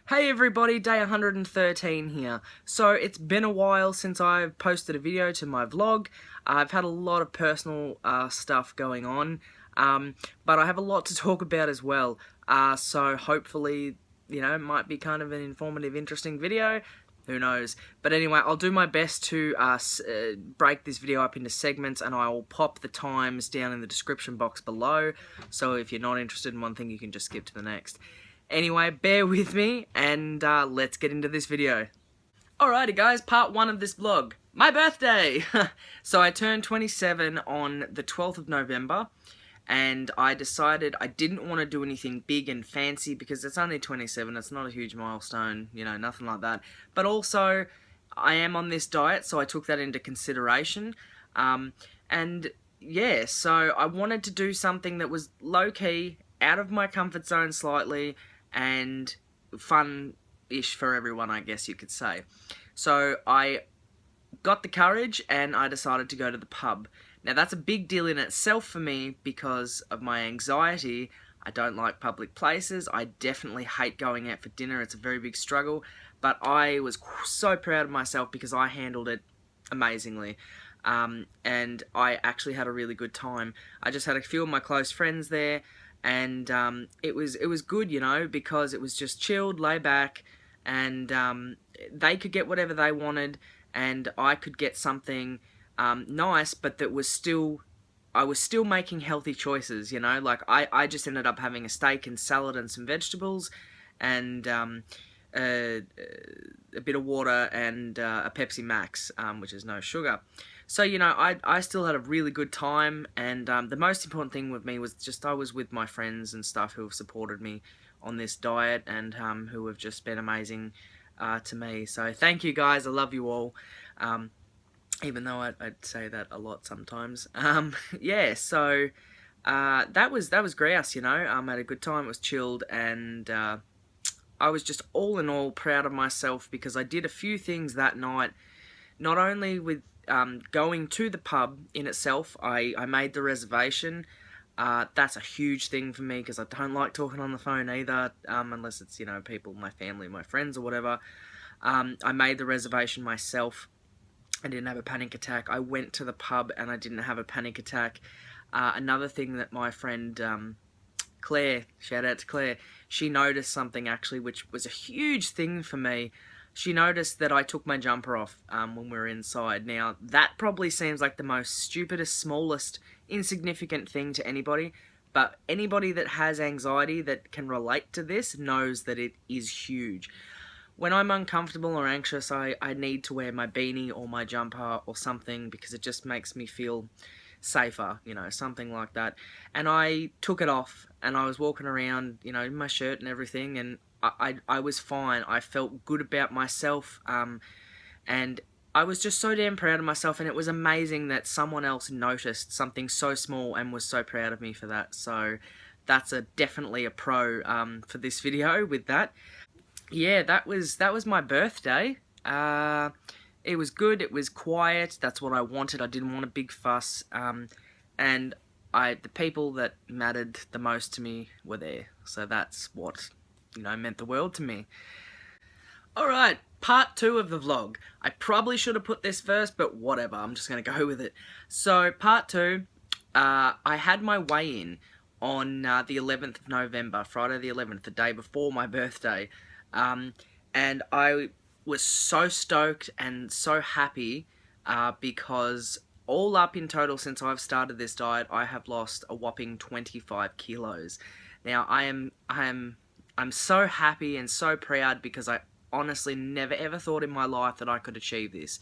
Hey everybody, day 113 here. So it's been a while since I've posted a video to my vlog. I've had a lot of personal stuff going on, but I have a lot to talk about as well. So hopefully, it might be kind of an informative, interesting video. Who knows? But anyway, I'll do my best to break this video up into segments, and I will pop the times down in the description box below. So if you're not interested in one thing, you can just skip to the next. Anyway, bear with me, and let's get into this video. Alrighty guys, part 1 of this vlog. My birthday! So I turned 27 on the 12th of November, and I decided I didn't want to do anything big and fancy because it's only 27, it's not a huge milestone, nothing like that. But also, I am on this diet, so I took that into consideration. And yeah, so I wanted to do something that was low-key, out of my comfort zone slightly, and fun-ish for everyone, I guess you could say. So I got the courage and I decided to go to the pub. Now that's a big deal in itself for me because of my anxiety. I don't like public places. I definitely hate going out for dinner. It's a very big struggle. But I was so proud of myself because I handled it amazingly. And I actually had a really good time. I just had a few of my close friends there. And it was good, because it was just chilled, laid back, and they could get whatever they wanted, and I could get something nice, but that was I was still making healthy choices, like I just ended up having a steak and salad and some vegetables, and a bit of water and a Pepsi Max, which is no sugar. So, I still had a really good time, and the most important thing with me was just I was with my friends and stuff who have supported me on this diet, and who have just been amazing to me. So thank you guys, I love you all, even though I'd say that a lot sometimes. Yeah, so that was grouse, I had a good time, it was chilled, and I was just all in all proud of myself because I did a few things that night, not only with going to the pub in itself. I made the reservation. That's a huge thing for me because I don't like talking on the phone either, unless it's, people, my family, my friends or whatever. I made the reservation myself. I didn't have a panic attack. I went to the pub and I didn't have a panic attack. Another thing that my friend Claire, shout out to Claire, she noticed something actually which was a huge thing for me. She noticed that I took my jumper off when we were inside. Now, that probably seems like the most stupidest, smallest, insignificant thing to anybody, but anybody that has anxiety that can relate to this knows that it is huge. When I'm uncomfortable or anxious, I need to wear my beanie or my jumper or something because it just makes me feel safer, something like that. And I took it off and I was walking around, in my shirt and everything, and I was fine. I felt good about myself, and I was just so damn proud of myself, and it was amazing that someone else noticed something so small and was so proud of me for that. So that's definitely a pro for this video with that. Yeah, that was my birthday. It was good, it was quiet, that's what I wanted. I didn't want a big fuss, and the people that mattered the most to me were there. So that's what meant the world to me. Alright, part 2 of the vlog. I probably should have put this first, but whatever, I'm just going to go with it. So, part 2, I had my weigh-in on the 11th of November, Friday the 11th, the day before my birthday. And I was so stoked and so happy because all up in total since I've started this diet, I have lost a whopping 25 kilos. Now, I'm so happy and so proud because I honestly never ever thought in my life that I could achieve this.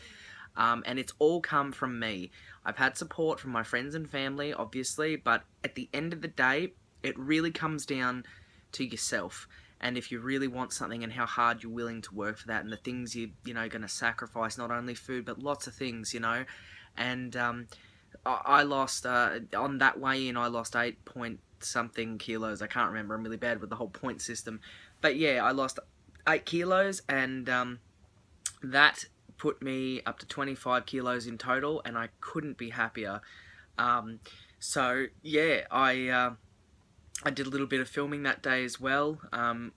And it's all come from me. I've had support from my friends and family, obviously, but at the end of the day, it really comes down to yourself. And if you really want something and how hard you're willing to work for that and the things you're going to sacrifice, not only food, but lots of things, And I lost, on that weigh-in, I lost 8 point something kilos. I can't remember, I'm really bad with the whole point system. But yeah, I lost 8 kilos, and that put me up to 25 kilos in total, and I couldn't be happier. So yeah, I did a little bit of filming that day as well,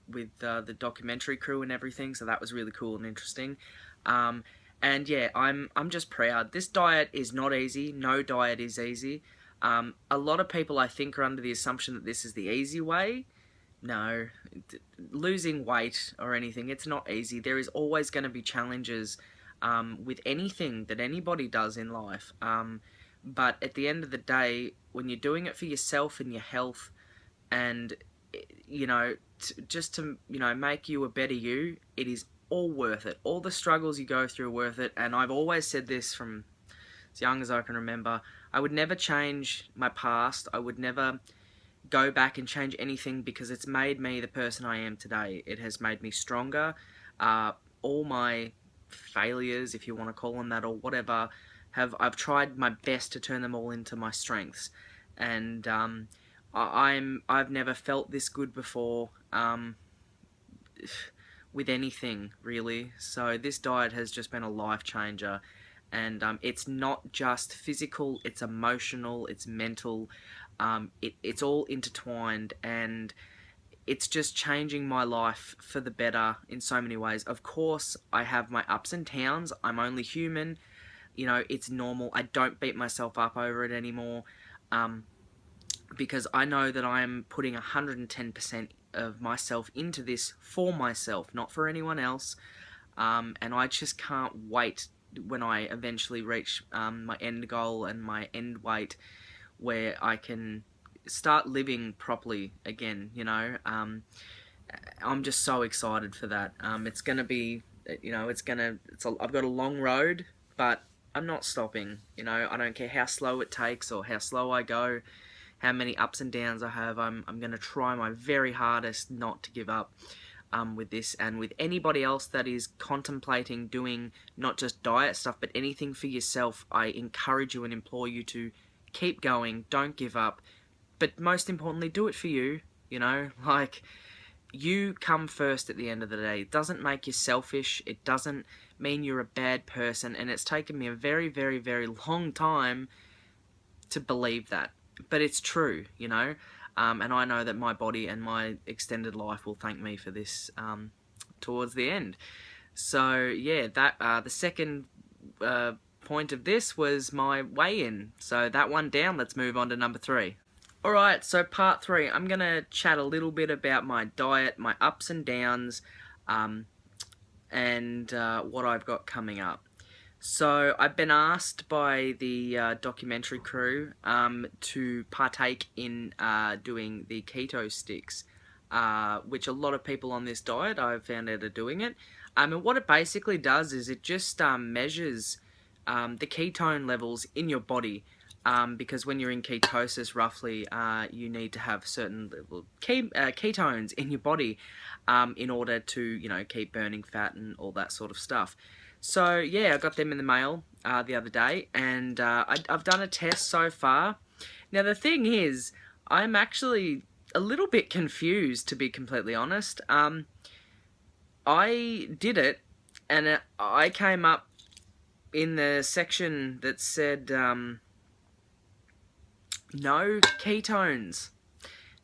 with the documentary crew and everything, so that was really cool and interesting. And yeah, I'm just proud. This diet is not easy. No diet is easy. A lot of people, I think, are under the assumption that this is the easy way. No, losing weight or anything, it's not easy. There is always going to be challenges with anything that anybody does in life. But at the end of the day, when you're doing it for yourself and your health, and you know, just to make you a better you, it is all worth it. All the struggles you go through are worth it. And I've always said this from as young as I can remember. I would never change my past. I would never go back and change anything, because it's made me the person I am today. It has made me stronger. All my failures, if you want to call them that, or whatever, I've tried my best to turn them all into my strengths. And I've never felt this good before, with anything really. So this diet has just been a life changer. And it's not just physical, it's emotional, it's mental. It's all intertwined, and it's just changing my life for the better in so many ways. Of course, I have my ups and downs. I'm only human. It's normal. I don't beat myself up over it anymore, because I know that I'm putting 110% of myself into this for myself, not for anyone else. And I just can't wait when I eventually reach my end goal and my end weight, where I can start living properly again. I'm just so excited for that. It's gonna be, I've got a long road, but I'm not stopping. I don't care how slow it takes or how slow I go, how many ups and downs I have. I'm gonna try my very hardest not to give up. With this, and with anybody else that is contemplating doing not just diet stuff but anything for yourself, I encourage you and implore you to keep going, don't give up, but most importantly, do it for you. You come first at the end of the day. It doesn't make you selfish, it doesn't mean you're a bad person, and it's taken me a very, very, very long time to believe that, but it's true. And I know that my body and my extended life will thank me for this towards the end. So yeah, that the second point of this was my weigh-in. So that one down, let's move on to number 3. Alright, so part 3, I'm going to chat a little bit about my diet, my ups and downs, and what I've got coming up. So I've been asked by the documentary crew to partake in doing the keto stix, which a lot of people on this diet, I've found out, are doing it. And what it basically does is it just measures the ketone levels in your body, because when you're in ketosis, roughly, you need to have certain level ketones in your body in order to keep burning fat and all that sort of stuff. So yeah, I got them in the mail the other day, and I've done a test so far. Now the thing is, I'm actually a little bit confused, to be completely honest. I did it, and I came up in the section that said no ketones.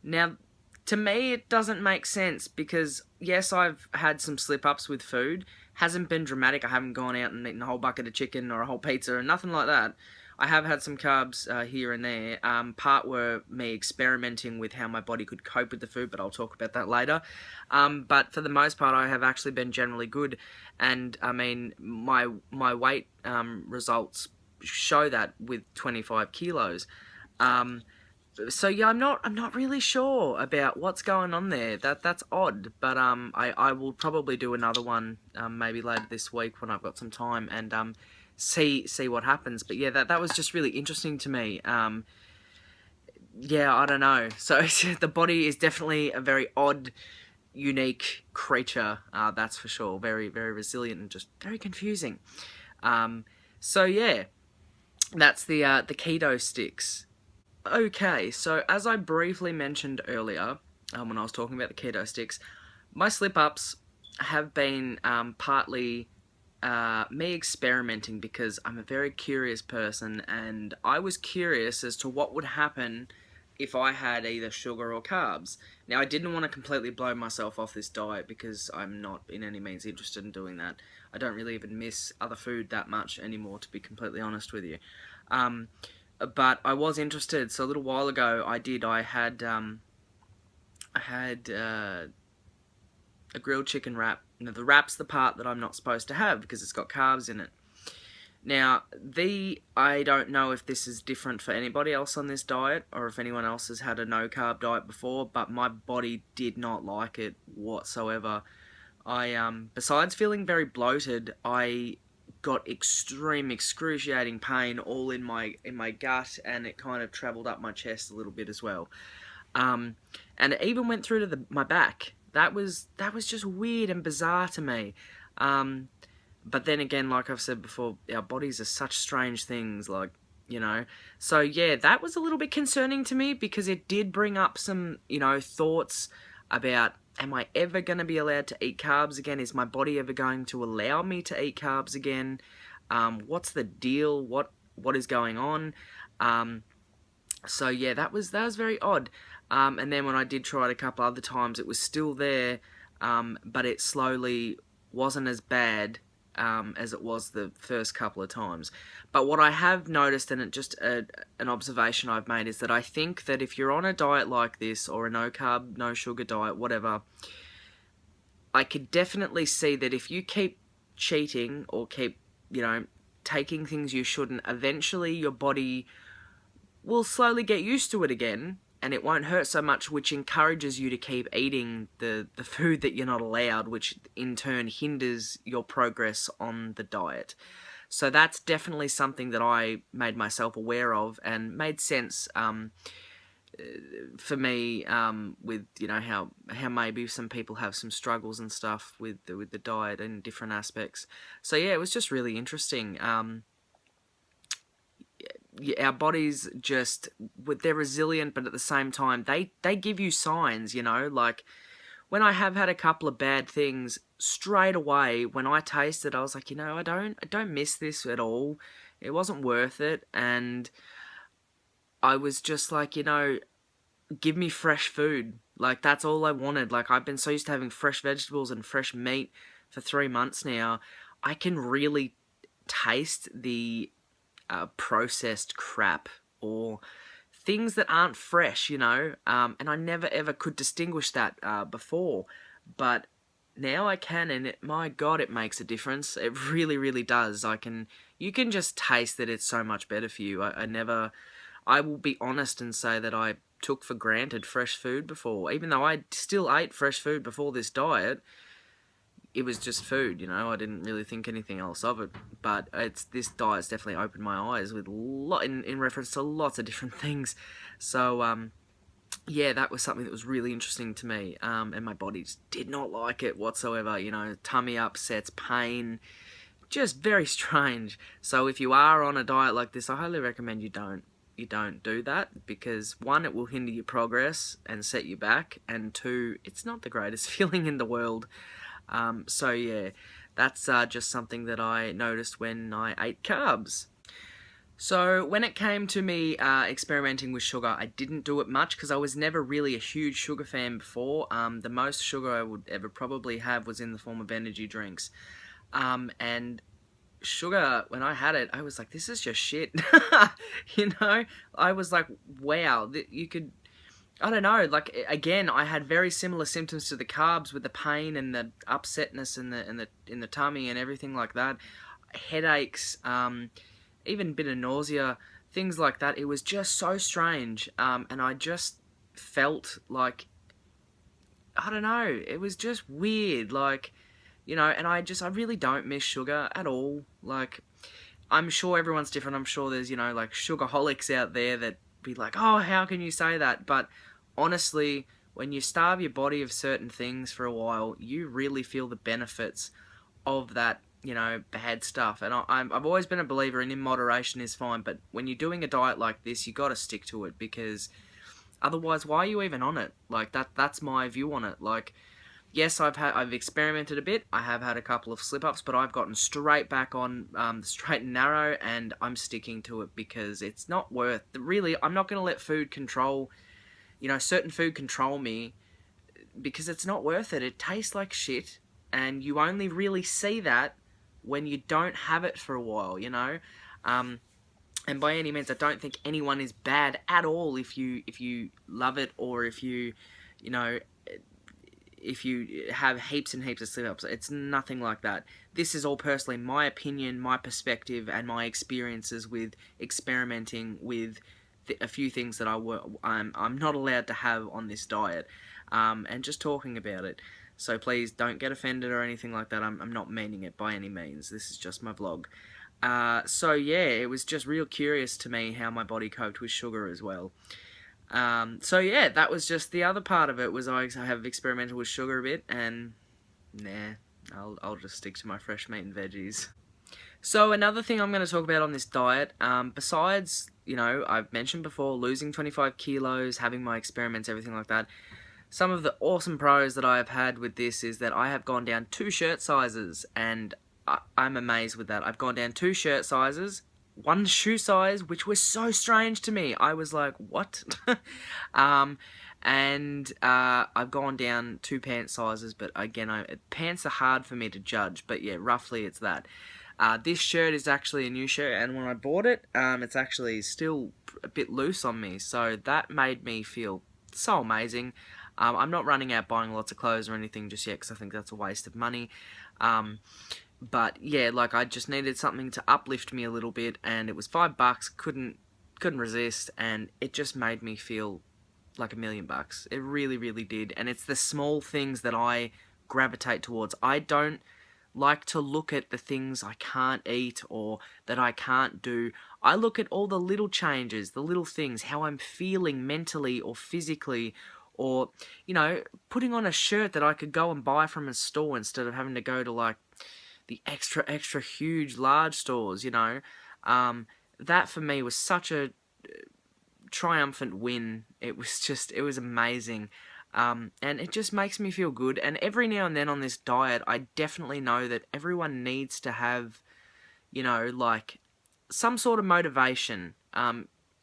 Now, to me, it doesn't make sense, because yes, I've had some slip-ups with food. Hasn't been dramatic. I haven't gone out and eaten a whole bucket of chicken or a whole pizza or nothing like that. I have had some carbs here and there. Part were me experimenting with how my body could cope with the food, but I'll talk about that later. But for the most part, I have actually been generally good, and I mean, my weight results show that with 25 kilos. So yeah, I'm not really sure about what's going on there. That's odd, but I will probably do another one maybe later this week when I've got some time, and see what happens. But yeah, that was just really interesting to me. Yeah, I don't know. So the body is definitely a very odd, unique creature. That's for sure. Very, very resilient and just very confusing. So yeah, that's the keto stix. Okay, so as I briefly mentioned earlier, when I was talking about the keto stix, my slip-ups have been partly me experimenting, because I'm a very curious person, and I was curious as to what would happen if I had either sugar or carbs. Now, I didn't want to completely blow myself off this diet because I'm not in any means interested in doing that. I don't really even miss other food that much anymore, to be completely honest with you. Um, but I was interested, so a little while ago I had a grilled chicken wrap. Now, the wrap's the part that I'm not supposed to have because it's got carbs in it. Now, I don't know if this is different for anybody else on this diet or if anyone else has had a no-carb diet before, but my body did not like it whatsoever. Besides feeling very bloated, I got excruciating pain all in my gut, and it kind of travelled up my chest a little bit as well. And it even went through to my back. That was just weird and bizarre to me. But then again, like I've said before, our bodies are such strange things, like, So yeah, that was a little bit concerning to me because it did bring up some, thoughts about, am I ever going to be allowed to eat carbs again? Is my body ever going to allow me to eat carbs again? What's the deal? What is going on? So yeah, that was very odd. And then when I did try it a couple other times, it was still there, but it slowly wasn't as bad as it was the first couple of times. But what I have noticed, and an observation I've made, is that I think that if you're on a diet like this, or a no-carb, no-sugar diet, whatever, I could definitely see that if you keep cheating or keep, taking things you shouldn't, eventually your body will slowly get used to it again, and it won't hurt so much, which encourages you to keep eating the food that you're not allowed, which in turn hinders your progress on the diet. So that's definitely something that I made myself aware of and made sense for me, with how maybe some people have some struggles and stuff with the diet and different aspects. So yeah, it was just really interesting. Our bodies they're resilient, but at the same time, they give you signs, like when I have had a couple of bad things, straight away, when I taste it, I was like, I don't miss this at all. It wasn't worth it. And I was just like, give me fresh food. Like, that's all I wanted. Like, I've been so used to having fresh vegetables and fresh meat for 3 months now. I can really taste the processed crap or things that aren't fresh, and I never ever could distinguish that before, but now I can, and my God, it makes a difference. It really, really does. You can just taste that it's so much better for you. I will be honest and say that I took for granted fresh food before, even though I still ate fresh food before this diet. It was just food, I didn't really think anything else of it. But this diet's definitely opened my eyes with in reference to lots of different things. So yeah, that was something that was really interesting to me. And my body just did not like it whatsoever. Tummy upsets, pain, just very strange. So if you are on a diet like this, I highly recommend you don't do that, because one, it will hinder your progress and set you back, and two, it's not the greatest feeling in the world. So yeah, that's just something that I noticed when I ate carbs. So when it came to me experimenting with sugar, I didn't do it much because I was never really a huge sugar fan before. The most sugar I would ever probably have was in the form of energy drinks. And sugar, when I had it, I was like, this is just shit. I was like, wow, you could... I don't know, like, again, I had very similar symptoms to the carbs, with the pain and the upsetness in the tummy and everything like that. Headaches, even a bit of nausea, things like that. It was just so strange, and I just felt like, I don't know, it was just weird, like, and I really don't miss sugar at all. Like, I'm sure everyone's different. I'm sure there's, like, sugarholics out there that be like, oh, how can you say that? But honestly, when you starve your body of certain things for a while, you really feel the benefits of that, bad stuff. And I've always been a believer in moderation is fine, but when you're doing a diet like this, you got to stick to it, because otherwise, why are you even on it? Like, that's my view on it. Like, yes, I've experimented a bit. I have had a couple of slip-ups, but I've gotten straight back on the straight and narrow, and I'm sticking to it because it's not worth... Really, I'm not going to let food control you know, certain food control me because it's not worth it. It tastes like shit, and you only really see that when you don't have it for a while, you know. And by any means, I don't think anyone is bad at all if you love it, or if you know, if you have heaps and heaps of slip-ups. It's nothing like that. This is all personally my opinion, my perspective, and my experiences with experimenting with a few things that I'm not allowed to have on this diet, and just talking about it. So please don't get offended or anything like that. I'm not meaning it by any means. This is just my vlog. So yeah, it was just real curious to me how my body coped with sugar as well. So yeah, that was just the other part of it, was I have experimented with sugar a bit, and nah, I'll just stick to my fresh meat and veggies. So another thing I'm going to talk about on this diet, besides, you know, I've mentioned before, losing 25 kilos, having my experiments, everything like that, some of the awesome pros that I have had with this is that I have gone down 2 shirt sizes, and I'm amazed with that. I've gone down 2 shirt sizes, 1 shoe size, which was so strange to me. I was like, what? And I've gone down 2 pant sizes, but again, pants are hard for me to judge, but yeah, roughly it's that. This shirt is actually a new shirt, and when I bought it, it's actually still a bit loose on me, so that made me feel so amazing. I'm not running out buying lots of clothes or anything just yet, because I think that's a waste of money. But yeah, like, I just needed something to uplift me a little bit, and it was $5, couldn't resist, and it just made me feel like $1,000,000. It really, really did. And it's the small things that I gravitate towards. I don't like to look at the things I can't eat or that I can't do. I look at all the little changes, the little things, how I'm feeling mentally or physically, or, you know, putting on a shirt that I could go and buy from a store instead of having to go to, like, the extra huge large stores, you know. That for me was such a triumphant win. It was amazing. And it just makes me feel good. And every now and then on this diet, I definitely know that everyone needs to have, you know, like, some sort of motivation.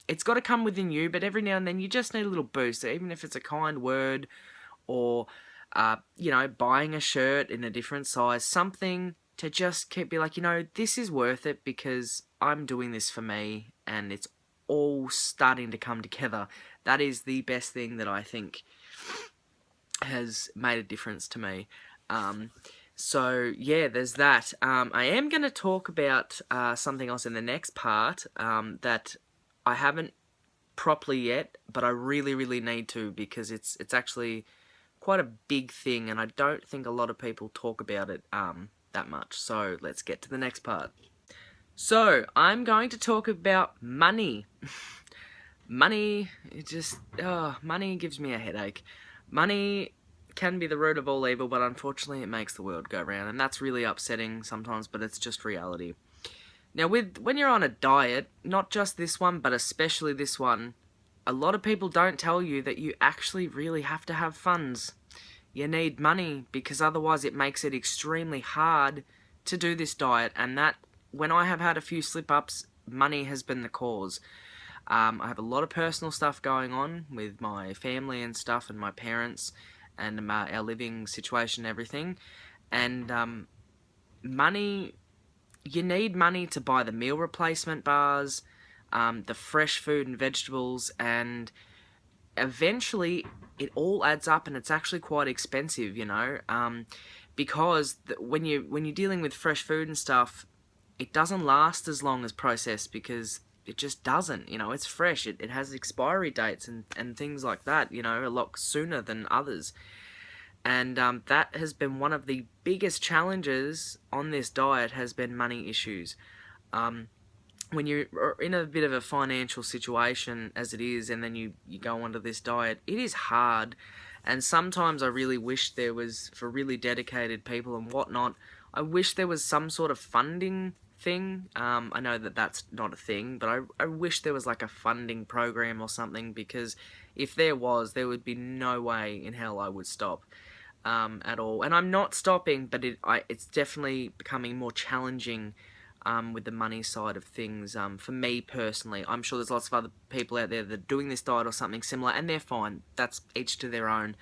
It's got to come within you, but every now and then you just need a little boost, even if it's a kind word, or, you know, buying a shirt in a different size, something to just be like, you know, this is worth it because I'm doing this for me, and it's all starting to come together. That is the best thing that I think has made a difference to me. So yeah, there's that. I am going to talk about something else in the next part that I haven't properly yet, but I really, really need to, because it's actually quite a big thing, and I don't think a lot of people talk about it that much. So let's get to the next part. So I'm going to talk about money. Money, money gives me a headache. Money can be the root of all evil, but unfortunately it makes the world go round, and that's really upsetting sometimes, but it's just reality. Now, when you're on a diet, not just this one, but especially this one, a lot of people don't tell you that you actually really have to have funds. You need money, because otherwise it makes it extremely hard to do this diet, and that, when I have had a few slip-ups, money has been the cause. I have a lot of personal stuff going on with my family and stuff, and my parents, and our living situation and everything, and money, you need money to buy the meal replacement bars, the fresh food and vegetables, and eventually it all adds up, and it's actually quite expensive, you know, because when you're dealing with fresh food and stuff, it doesn't last as long as processed, because it just doesn't, you know. It's fresh, it has expiry dates and things like that, you know, a lot sooner than others. And that has been one of the biggest challenges on this diet, has been money issues. When you're in a bit of a financial situation as it is, and then you go onto this diet, it is hard. And sometimes I really wish there was, for really dedicated people and whatnot, I wish there was some sort of funding thing. I know that that's not a thing, but I wish there was like a funding program or something, because if there was, there would be no way in hell I would stop at all. And I'm not stopping, but it's definitely becoming more challenging with the money side of things. For me personally, I'm sure there's lots of other people out there that are doing this diet or something similar, and they're fine. That's each to their own.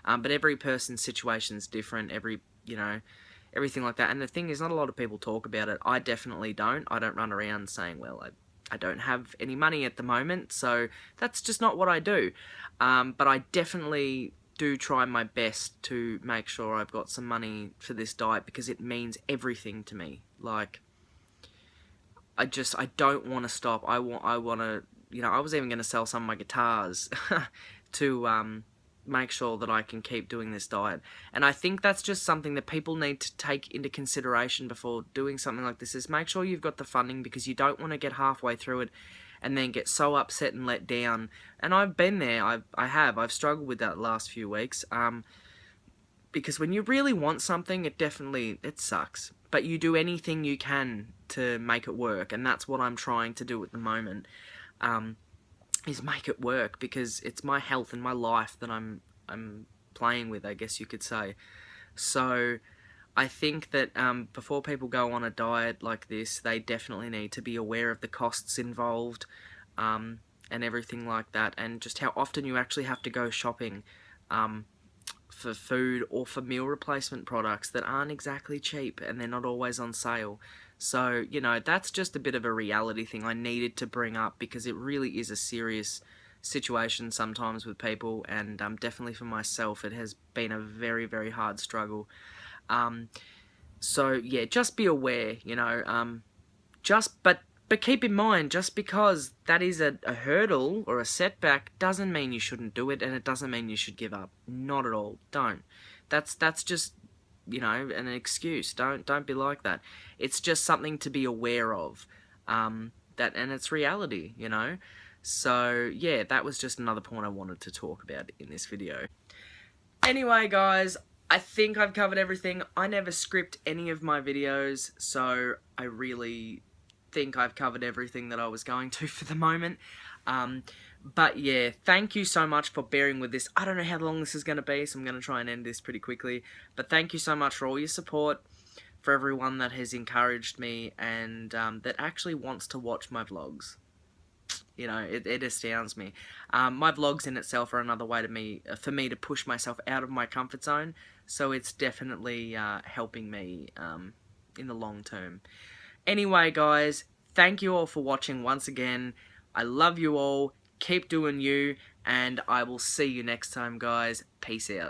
But every person's situation is different. Everything like that. And the thing is, not a lot of people talk about it. I definitely don't. I don't run around saying, well, I don't have any money at the moment, so that's just not what I do. But I definitely do try my best to make sure I've got some money for this diet, because it means everything to me. Like, I don't want to stop. I want to, I was even going to sell some of my guitars to make sure that I can keep doing this diet. And I think that's just something that people need to take into consideration before doing something like this, is make sure you've got the funding, because you don't want to get halfway through it and then get so upset and let down. And I've been there. I've struggled with that last few weeks. Because when you really want something, it sucks. But you do anything you can to make it work, and that's what I'm trying to do at the moment, is make it work, because it's my health and my life that I'm playing with, I guess you could say. So I think that before people go on a diet like this, they definitely need to be aware of the costs involved, and everything like that, and just how often you actually have to go shopping for food or for meal replacement products that aren't exactly cheap, and they're not always on sale. So, that's just a bit of a reality thing I needed to bring up, because it really is a serious situation sometimes with people, and definitely for myself, it has been a very, very hard struggle. So, yeah, just be aware, but keep in mind, just because that is a hurdle or a setback doesn't mean you shouldn't do it, and it doesn't mean you should give up. Not at all. Don't. That's just, an excuse. Don't be like that. It's just something to be aware of. And it's reality, So, yeah, that was just another point I wanted to talk about in this video. Anyway, guys, I think I've covered everything. I never script any of my videos, so I really think I've covered everything that I was going to for the moment. But yeah, thank you so much for bearing with this. I don't know how long this is going to be, so I'm going to try and end this pretty quickly. But thank you so much for all your support, for everyone that has encouraged me, and that actually wants to watch my vlogs. It astounds me. My vlogs in itself are another way for me to push myself out of my comfort zone, so it's definitely helping me in the long term. Anyway, guys, thank you all for watching once again. I love you all. Keep doing you, and I will see you next time, guys. Peace out.